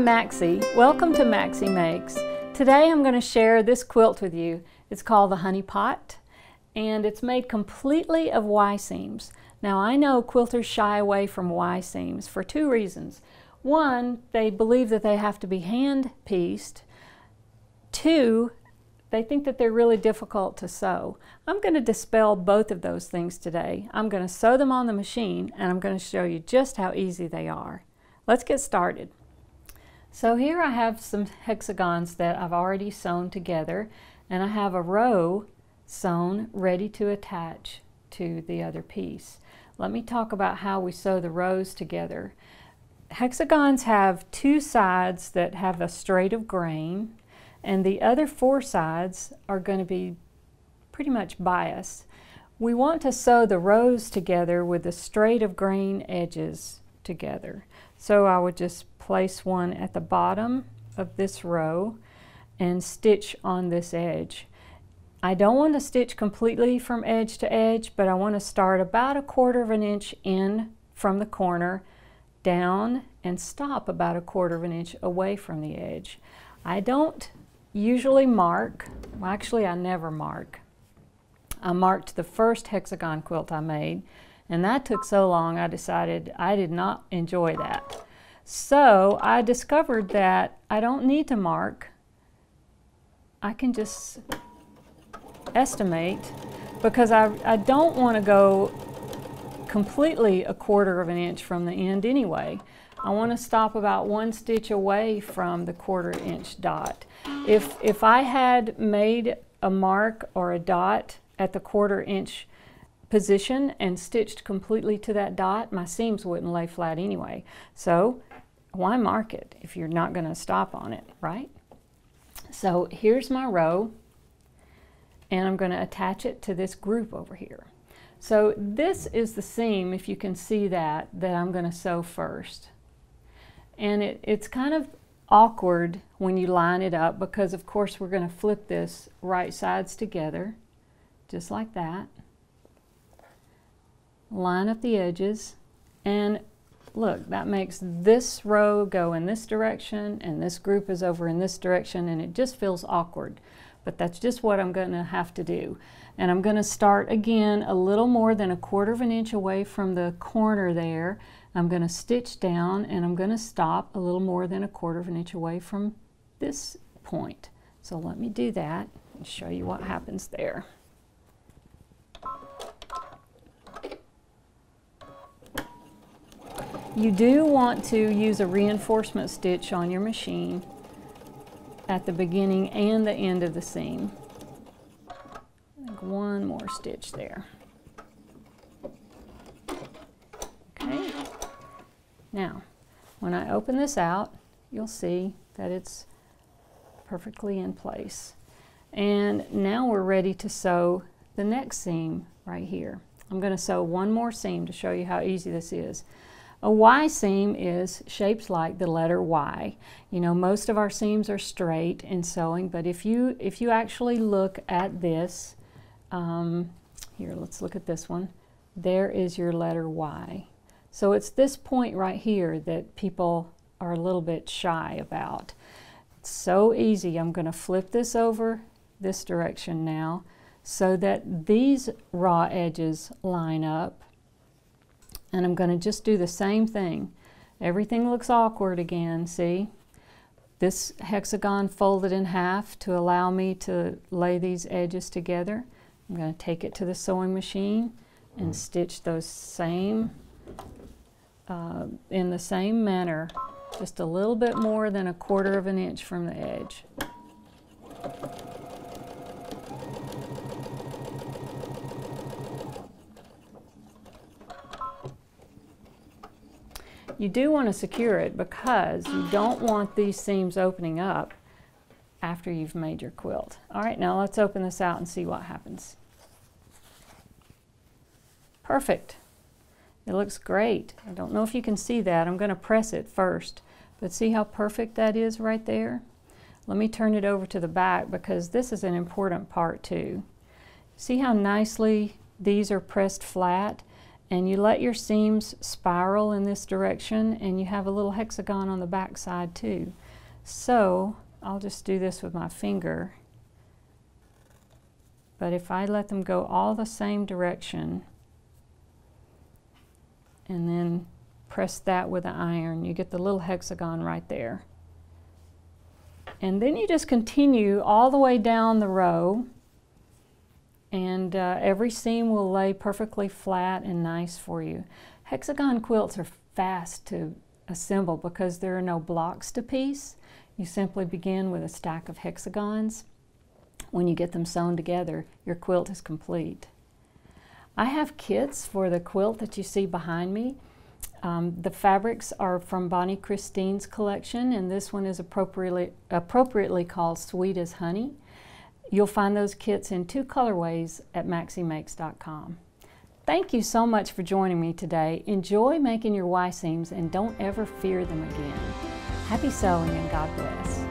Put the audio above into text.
I'm Maxie. Welcome to Maxie Makes. Today I'm going to share this quilt with you. It's called the Honeypot, and it's made completely of Y seams. Now I know quilters shy away from Y seams for two reasons. One, they believe that they have to be hand pieced. Two, they think that they're really difficult to sew. I'm going to dispel both of those things today. I'm going to sew them on the machine, and I'm going to show you just how easy they are. Let's get started. So here I have some hexagons that I've already sewn together, and I have a row sewn ready to attach to the other piece. Let me talk about how we sew the rows together. Hexagons have two sides that have a straight of grain, and the other four sides are going to be pretty much biased. We want to sew the rows together with the straight of grain edges together. So I would just place one at the bottom of this row and stitch on this edge. I don't want to stitch completely from edge to edge, but I want to start about 1/4 of an inch in from the corner down and stop about 1/4 of an inch away from the edge. I don't usually mark. Well, actually I never mark. I marked the first hexagon quilt I made, and that took so long I decided I did not enjoy that. So I discovered that I don't need to mark. I can just estimate, because I don't want to go completely 1/4 of an inch from the end anyway. I want to stop about 1 stitch away from the 1/4 inch dot. If I had made a mark or a dot at the 1/4 inch position and stitched completely to that dot, my seams wouldn't lay flat anyway. So why mark it if you're not going to stop on it, right? So here's my row, and I'm going to attach it to this group over here. So this is the seam, if you can see that I'm going to sew first. And it's kind of awkward when you line it up, because of course we're going to flip this right sides together, just like that. Line up the edges, and look, that makes this row go in this direction, and this group is over in this direction, and it just feels awkward. But that's just what I'm going to have to do. And I'm going to start again a little more than 1/4 of an inch away from the corner there. I'm going to stitch down, and I'm going to stop a little more than 1/4 of an inch away from this point. So let me do that and show you what happens there. You do want to use a reinforcement stitch on your machine at the beginning and the end of the seam. I think one more stitch there. Okay. Now, when I open this out, you'll see that it's perfectly in place. And now we're ready to sew the next seam right here. I'm going to sew one more seam to show you how easy this is. A Y seam is shaped like the letter Y. You know, most of our seams are straight in sewing, but if you actually look at this, here, let's look at this one. There is your letter Y. So it's this point right here that people are a little bit shy about. It's so easy. I'm going to flip this over this direction now so that these raw edges line up. And I'm going to just do the same thing. Everything looks awkward again, see? This hexagon folded in half to allow me to lay these edges together. I'm going to take it to the sewing machine and stitch those same, in the same manner, just a little bit more than 1/4 of an inch from the edge. You do want to secure it because you don't want these seams opening up after you've made your quilt. All right, now let's open this out and see what happens. Perfect. It looks great. I don't know if you can see that. I'm going to press it first, but see how perfect that is right there? Let me turn it over to the back, because this is an important part too. See how nicely these are pressed flat? And you let your seams spiral in this direction, and you have a little hexagon on the back side too. So I'll just do this with my finger. But if I let them go all the same direction and then press that with an iron, you get the little hexagon right there. And then you just continue all the way down the row, and every seam will lay perfectly flat and nice for you. Hexagon quilts are fast to assemble because there are no blocks to piece. You simply begin with a stack of hexagons. When you get them sewn together, your quilt is complete. I have kits for the quilt that you see behind me. The fabrics are from Bonnie Christine's collection, and this one is appropriately called Sweet as Honey. You'll find those kits in 2 colorways at maxiemakes.com. Thank you so much for joining me today. Enjoy making your Y seams and don't ever fear them again. Happy sewing and God bless.